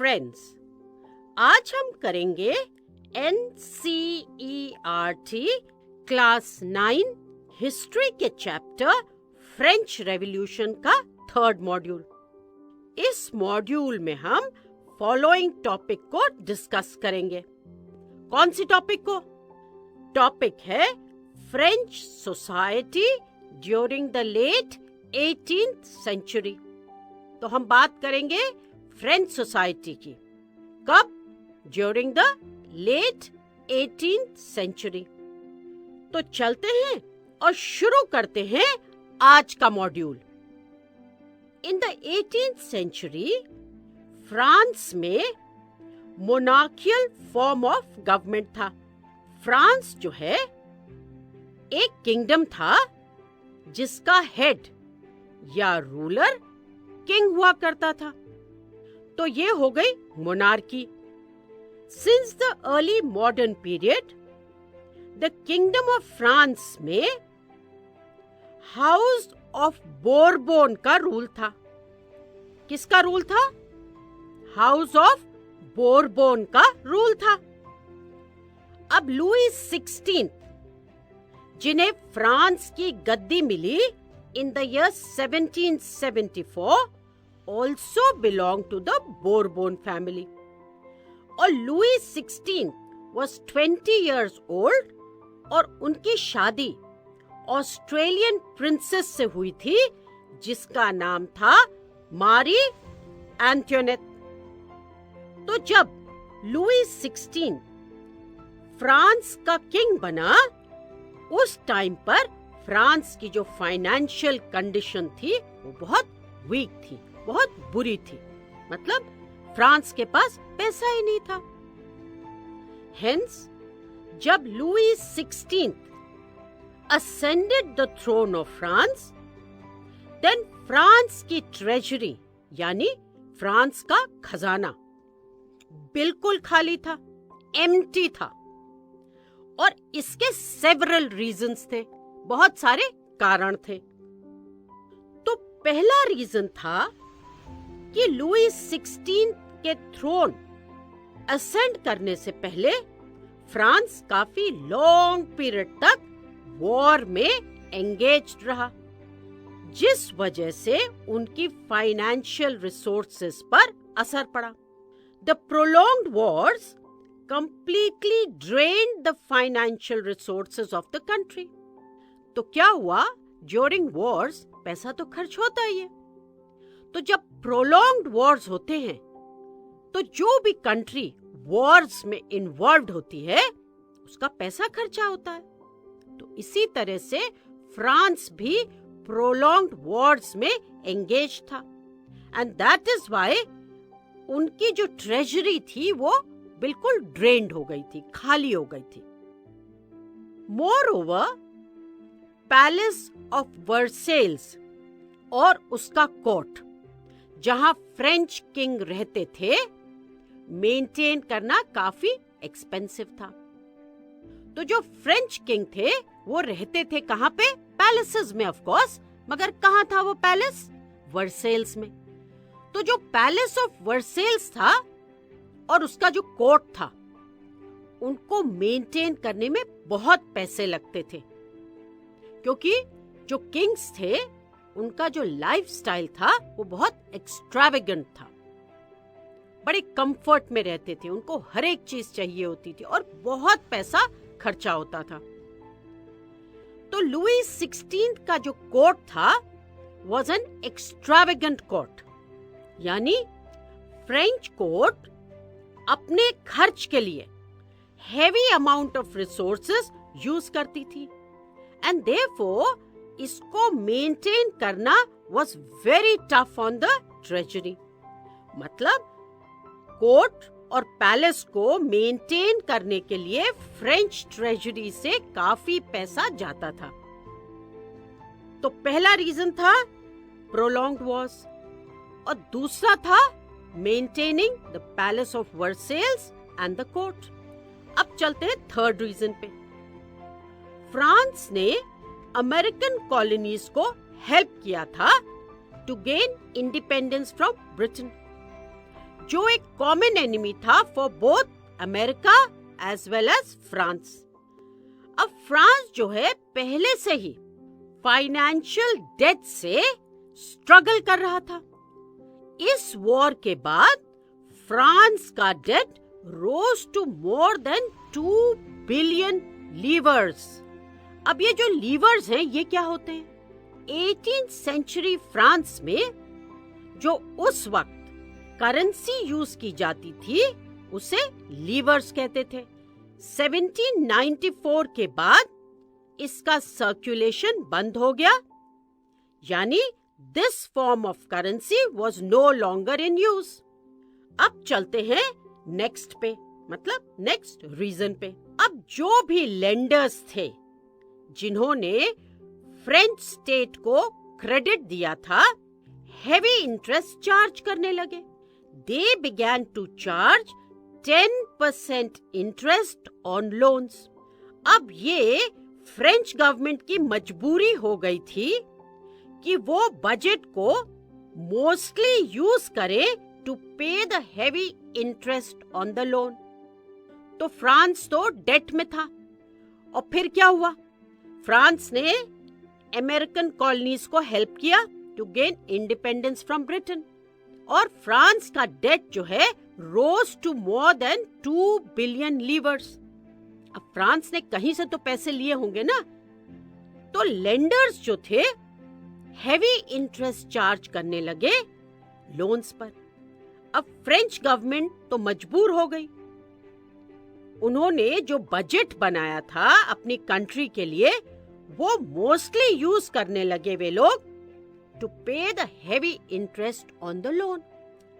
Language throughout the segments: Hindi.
फ्रेंड्स, आज हम करेंगे NCERT क्लास 9 हिस्ट्री के चैप्टर फ्रेंच रेवोल्यूशन का थर्ड मॉड्यूल। इस मॉड्यूल में हम फॉलोइंग टॉपिक को डिस्कस करेंगे। कौन सी टॉपिक को? टॉपिक है French society during the late 18th century. तो हम बात करेंगे फ्रेंच सोसाइटी की। कब? During the late 18th century. तो चलते हैं और शुरू करते हैं आज का module. In the 18th century France में मोनार्कियल फॉर्म ऑफ गवर्नमेंट था। फ्रांस जो है एक किंगडम था जिसका हेड या रूलर किंग हुआ करता था। तो ये हो गई monarchy. Since the early modern period the kingdom of France में हाउस ऑफ बोरबोन का रूल था। किसका रूल था? हाउस ऑफ बोरबोन का रूल था। अब लुई 16 जिन्हें फ्रांस की गद्दी मिली in the year 1774 also belonged to the Bourbon family. और लुई 16 was 20 years old और उनकी शादी ऑस्ट्रेलियन प्रिंसेस से हुई थी जिसका नाम था मारी एंटोनेट। तो जब लुई 16 फ्रांस का किंग बना, उस टाइम पर फ्रांस की जो फाइनेंशियल कंडीशन थी वो बहुत वीक थी, बहुत बुरी थी। मतलब फ्रांस के पास पैसा ही नहीं था। हेंस जब Louis 16 ascended the throne of France, then France की ट्रेजरी यानी फ्रांस का खजाना बिल्कुल खाली था, एम्प्टी था। और इसके सेवरल रीजंस थे, बहुत सारे कारण थे। तो पहला रीजन था कि लुई 16 के थ्रोन असेंड करने से पहले फ्रांस काफी लॉन्ग पीरियड तक वॉर में एंगेज्ड रहा, जिस वजह से उनकी फाइनेंशियल रिसोर्सेस पर असर पड़ा। The prolonged Wars completely drained the financial resources of the country. तो क्या हुआ? During wars पैसा तो खर्च होता ही है। तो जब prolonged wars होते हैं तो जो भी कंट्री wars में इन्वॉल्व होती है उसका पैसा खर्चा होता है। तो इसी तरह से फ्रांस भी prolonged wars में एंगेज था। And that is why उनकी जो ट्रेजरी थी वो बिल्कुल ड्रेन्ड हो गई थी, खाली हो गई थी। More over palace of Versailles और उसका कोर्ट जहां फ्रेंच किंग रहते थे, मेंटेन करना काफी एक्सपेंसिव था। तो जो फ्रेंच किंग थे वो रहते थे कहां पे? पैलेसेस में ऑफ कोर्स, मगर कहां था वो पैलेस? वर्सेल्स में। तो जो पैलेस ऑफ वर्सेल्स था और उसका जो कोर्ट था, उनको मेंटेन करने में बहुत पैसे लगते थे, क्योंकि जो किंग्स थे उनका जो लाइफस्टाइल था वो बहुत एक्सट्रावेगेंट था। बड़े कंफर्ट में रहते थे, उनको हर एक चीज चाहिए होती थी और बहुत पैसा खर्चा होता था। तो लुई 16 का जो कोर्ट था वाज एन एक्सट्रावेगेंट कोर्ट, यानी फ्रेंच कोर्ट अपने खर्च के लिए heavy amount of resources use करती थी एंड देयरफॉर इसको मेंटेन करना was very tough on the treasury. मतलब कोर्ट और पैलेस को मेंटेन करने के लिए फ्रेंच ट्रेजरी से काफी पैसा जाता था। तो पहला रीजन था प्रोलॉन्ग्ड वॉर्स और दूसरा था maintaining the palace of Versailles and the court. अब चलते हैं थर्ड रीजन पे। फ्रांस ने अमेरिकन कॉलोनीज को हेल्प किया था to gain independence from Britain. जो एक कॉमन एनिमी था for both America as well as France. अब फ्रांस जो है पहले से ही फाइनेंशियल डेट से स्ट्रगल कर रहा था। इस वॉर के बाद फ्रांस का debt rose to more than 2 billion livres. अब ये जो लीवर्स हैं ये क्या होते हैं? 18th सेंचुरी फ्रांस में जो उस वक्त करेंसी यूज की जाती थी उसे लीवर्स कहते थे। 1794 के बाद इसका सर्कुलेशन बंद हो गया, यानी this form of currency was no longer in use. अब चलते हैं नेक्स्ट पे, मतलब नेक्स्ट रीजन पे। अब जो भी लेंडर्स थे जिन्होंने फ्रेंच स्टेट को क्रेडिट दिया था, हेवी इंटरेस्ट चार्ज करने लगे। They began to charge 10% interest on loans. अब ये फ्रेंच गवर्नमेंट की मजबूरी हो गई थी कि वो बजट को मोस्टली यूज करे to pay the heavy interest on the loan. तो फ्रांस तो डेट में था। और फिर क्या हुआ? फ्रांस ने अमेरिकन कॉलोनीज को हेल्प किया to gain independence from Britain, और फ्रांस का डेट जो है rose to more than 2 billion livres. अब फ्रांस ने कहीं से तो पैसे लिए होंगे ना, तो लेंडर्स जो थे हेवी इंटरेस्ट चार्ज करने लगे लोन्स पर। अब फ्रेंच गवर्नमेंट तो मजबूर हो गई। उन्होंने जो बजट बनाया था अपनी कंट्री के लिए वो मोस्टली यूज करने लगे वे लोग to pay the heavy interest on the loan.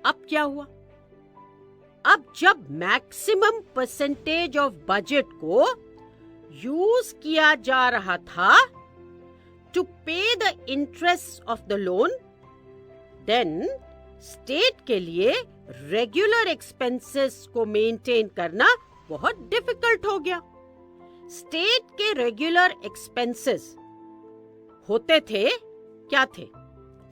अब क्या हुआ? अब जब मैक्सिमम परसेंटेज ऑफ बजट को यूज किया जा रहा था to pay the interest of the loan, then state के लिए रेगुलर एक्सपेंसेस को मेंटेन करना बहुत डिफिकल्ट हो गया। स्टेट के रेगुलर एक्सपेंसेस होते थे, क्या थे?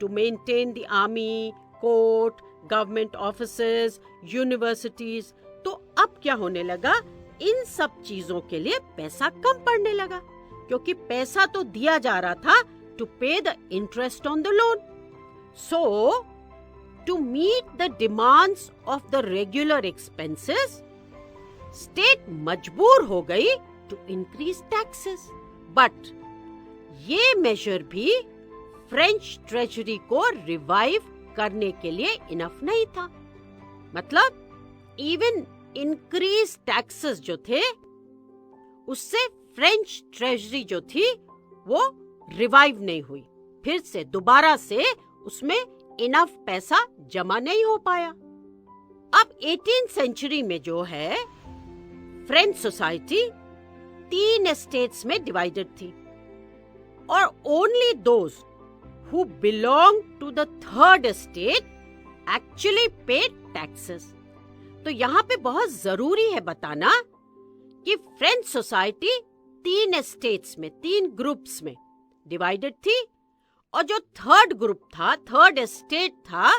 To maintain the army, court, government offices, universities. तो अब क्या होने लगा? इन सब चीजों के लिए पैसा कम पड़ने लगा, क्योंकि पैसा तो दिया जा रहा था to pay the interest on the loan. So to meet the demands of the regular expenses, state मजबूर हो गई टू इंक्रीज टैक्सेस। बट ये मेजर भी फ्रेंच ट्रेजरी को रिवाइव करने के लिए इनफ नहीं था। मतलब इवन इंक्रीज टैक्सेस जो थे उससे फ्रेंच ट्रेजरी जो थी वो रिवाइव नहीं हुई। फिर से दोबारा से उसमें इनफ पैसा जमा नहीं हो पाया। अब 18th सेंचुरी में जो है फ्रेंच सोसाइटी 3 एस्टेट्स में डिवाइडेड थी, और only those who belong to the third estate actually paid taxes। तो यहाँ पे बहुत जरूरी है बताना कि फ्रेंच सोसाइटी 3 एस्टेट्स में, 3 ग्रुप्स में डिवाइडेड थी, और जो थर्ड ग्रुप था, थर्ड एस्टेट था,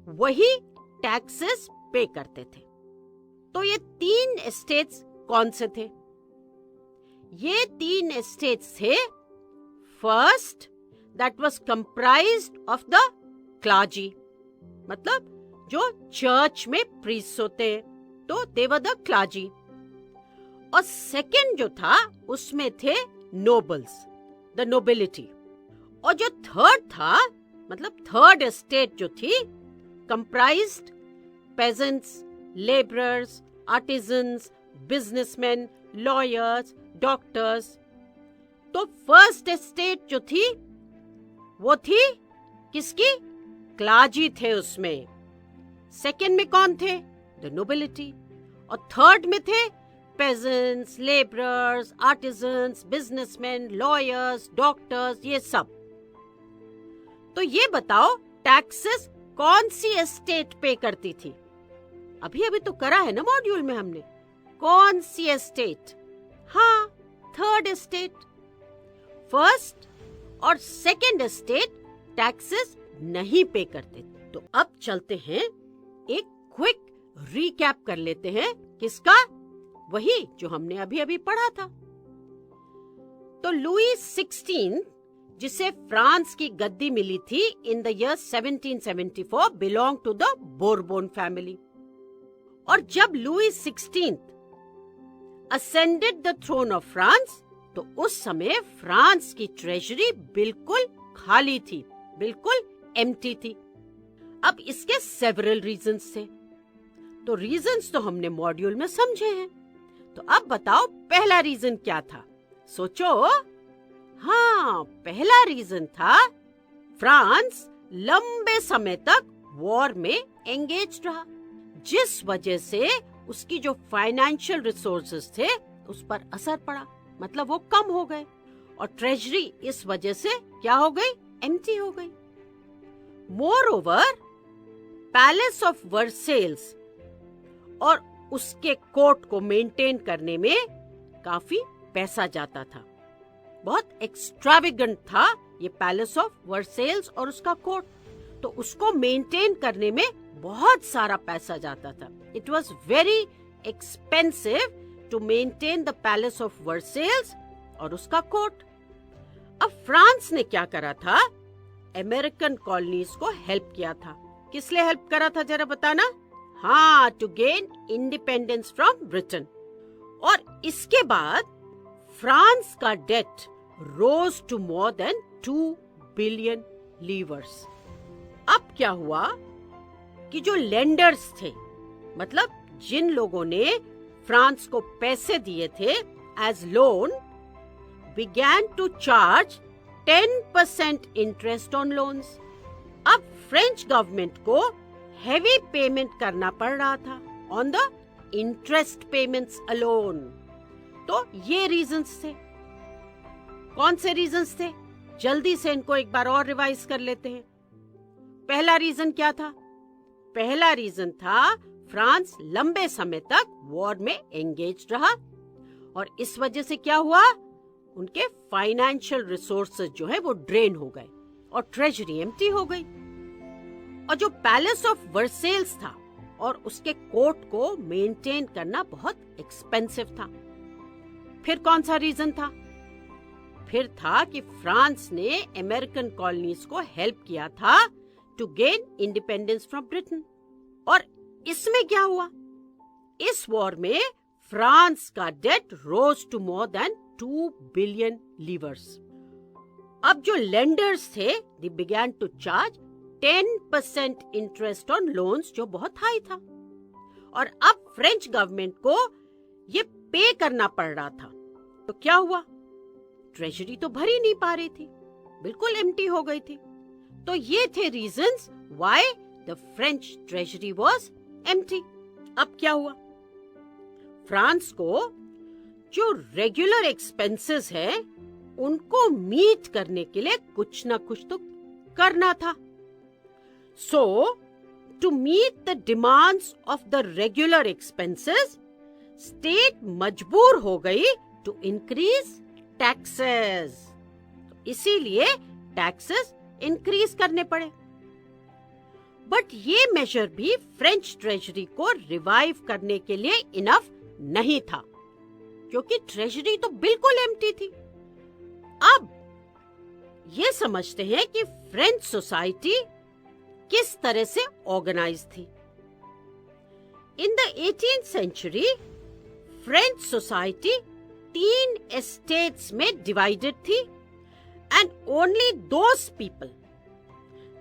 वही टैक्सेस पे करते थे। तो ये 3 एस्टेट्स कौन से थे? ये 3 एस्टेट्स थे, first that was comprised of the clergy, मतलब जो चर्च में प्रीस्ट होते हैं, तो they were the clergy। और सेकेंड जो था उसमें थे nobles, the nobility। और जो थर्ड था, मतलब थर्ड एस्टेट जो थी, comprised peasants, laborers, artisans, businessmen, lawyers, doctors। तो फर्स्ट एस्टेट जो थी वो थी किसकी? क्लाजी थे उसमें। सेकेंड में कौन थे? The nobility. और थर्ड में थे pageants, labourers, artisans, businessman, lawyers, doctors, ये सब। तो ये बताओ टैक्सेस कौन सी एस्टेट पे करती थी? अभी अभी तो करा है ना मॉड्यूल में हमने। कौन सी एस्टेट? हाँ, थर्ड एस्टेट। फर्स्ट और सेकेंड एस्टेट टैक्सेस नहीं पे करते। तो अब चलते हैं एक क्विक रीकैप कर लेते हैं। किसका? वही जो हमने अभी अभी पढ़ा था। तो लुई 16, जिसे फ्रांस की गद्दी मिली थी in the year 1774, belong to the Bourbon family. और जब Louis 16 ascended the throne of France, तो उस समय फ्रांस की ट्रेजरी बिल्कुल खाली थी, बिल्कुल एम्प्टी थी। अब इसके सेवरल रीजंस थे। तो रीजंस तो हमने मॉड्यूल में समझे हैं। तो अब बताओ पहला रीजन क्या था? सोचो। हाँ, पहला रीजन था फ्रांस लंबे समय तक वॉर में एंगेज रहा, जिस वजह से उसकी जो फाइनेंशियल रिसोर्सेज थे उस पर असर पड़ा, मतलब वो कम हो गए और ट्रेजरी इस वजह से क्या हो गई? एम्प्टी हो गई। मोरओवर, पैलेस ऑफ वर्सेल्स और उसके कोर्ट को मेंटेन करने में काफी पैसा जाता था। बहुत एक्स्ट्रावेगेंट था ये पैलेस ऑफ वर्सेल्स और उसका कोर्ट, तो उसको मेंटेन करने में बहुत सारा पैसा जाता था। It was very expensive to maintain the palace of Versailles और उसका कोर्ट। अब फ्रांस ने क्या करा था? अमेरिकन कॉलोनीज को हेल्प किया था। किस लिए हेल्प करा था जरा बताना? हाँ, to gain independence from Britain. और इसके बाद फ्रांस का debt rose to more than 2 billion livres. अब क्या हुआ कि जो लेंडर्स थे, मतलब जिन लोगों ने फ्रांस को पैसे दिए थे as loan, began to charge 10% interest on loans। अब फ्रेंच गवर्नमेंट को हेवी पेमेंट करना पड़ रहा था on the interest payments alone. तो ये रीजंस थे। कौन से रीजंस थे? जल्दी से इनको एक बार और रिवाइज कर लेते हैं। पहला रीजन क्या था? पहला रीजन था फ्रांस लंबे समय तक वॉर में एंगेज रहा और इस वजह से क्या हुआ? उनके फाइनेंशियल रिसोर्सेज जो है वो ड्रेन हो गए और ट्रेजरी एम्प्टी हो गई। और जो पैलेस ऑफ वर्सेल्स था और उसके कोर्ट को मेंटेन करना बहुत एक्सपेंसिव था। फिर कौन सा रीजन था? फिर था कि फ्रांस ने अमेरिकन कॉलोनीज को हेल्प किया था to gain independence from Britain. और इसमें क्या हुआ? इस वॉर में फ्रांस का debt rose to more than 2 billion livres. अब जो लेंडर्स थे, they began to charge 10% interest on loans, जो बहुत हाई था। और अब फ्रेंच गवर्नमेंट को ये पे करना पड़ रहा था। तो क्या हुआ? ट्रेजरी तो भर ही नहीं पा रही थी, बिल्कुल एम्प्टी हो गई थी। तो ये थे reasons why the French treasury was empty. अब क्या हुआ? फ्रांस को जो रेगुलर एक्सपेंसेस है उनको मीट करने के लिए कुछ ना कुछ तो करना था। So to meet the demands of the regular expenses, state मजबूर हो गई टू इंक्रीज टैक्सेस। इसीलिए टैक्सेस इंक्रीज करने पड़े। बट ये मेजर भी फ्रेंच ट्रेजरी को रिवाइव करने के लिए इनफ नहीं था, क्योंकि ट्रेजरी तो बिल्कुल एम्प्टी थी। अब ये समझते हैं कि फ्रेंच सोसाइटी किस तरह से ऑर्गेनाइज थी। In the 18th century French society 3 estates में डिवाइडेड थी एंड ओनली दोज पीपल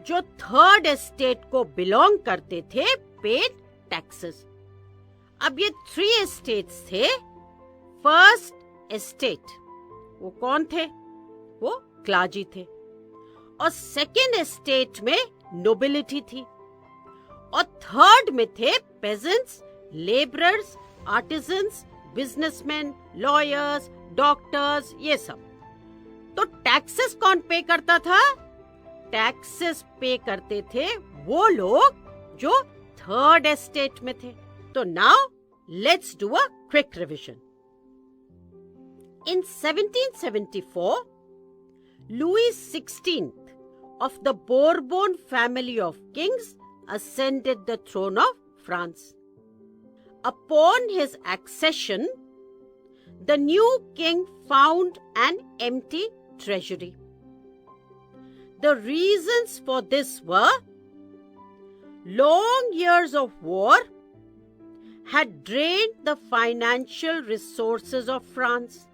जो थर्ड एस्टेट को बिलोंग करते थे पेड टैक्सेस। अब ये 3 एस्टेट्स थे। फर्स्ट एस्टेट, वो कौन थे? वो क्लाजी थे। और सेकेंड एस्टेट में नोबिलिटी थी। और थर्ड में थे pageants, labourers, artisans, businessman, lawyers, doctors, ये सब। तो टैक्सेस कौन पे करता था? टैक्सेस पे करते थे वो लोग जो थर्ड एस्टेट में थे। तो now let's do a quick revision. In 1774, Louis XVI of the Bourbon family of kings ascended the throne of France. Upon his accession, the new king found an empty treasury. The reasons for this were long years of war had drained the financial resources of France.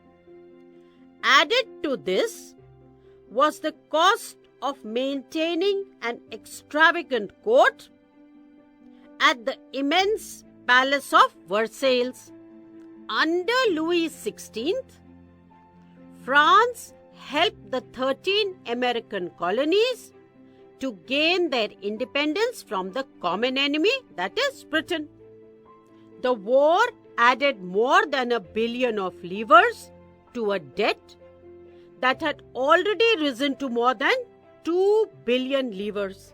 Added to this was the cost of maintaining an extravagant court at the immense palace of Versailles. Under Louis XVI, France helped the 13 American colonies to gain their independence from the common enemy, that is Britain. The war added more than $1 billion of livres to a debt that had already risen to more than 2 billion livres.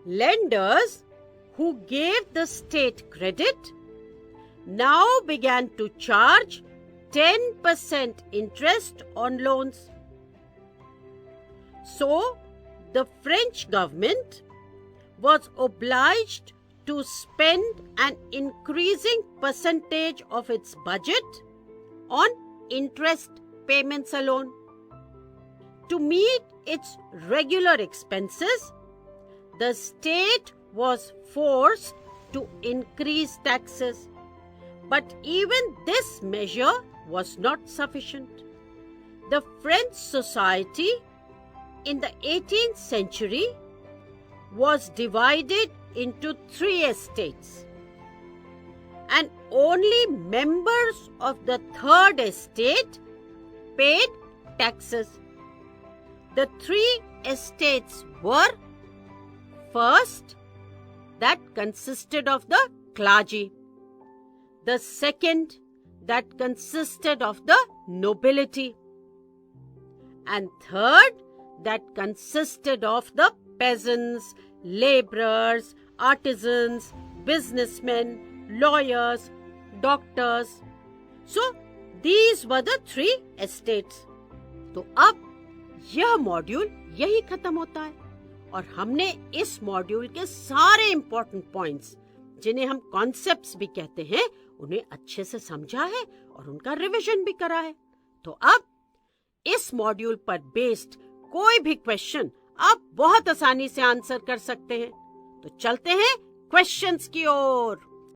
Lenders who gave the state credit now began to charge 10% interest on loans. So, the French government was obliged to spend an increasing percentage of its budget on interest payments alone. To meet its regular expenses, the state was forced to increase taxes. But even this measure was not sufficient. The French society in the 18th century was divided into 3 estates, and only members of the 3rd estate paid taxes. The 3 estates were: first, that consisted of the clergy; the second, that consisted of the nobility; and third, that consisted of the peasants, laborers, artisans, businessmen, lawyers, doctors. So, these were the 3 estates. तो अब यह मॉड्यूल यही खत्म होता है और हमने इस मॉड्यूल के सारे इंपॉर्टेंट पॉइंट्स, जिन्हें हम कॉन्सेप्ट्स भी कहते हैं, उन्हें अच्छे से समझा है और उनका रिवीजन भी करा है। तो अब इस मॉड्यूल पर बेस्ड कोई भी क्वेश्चन आप बहुत आसानी से आंसर कर सकते हैं। तो चलते हैं क्वेश्चंस की ओर।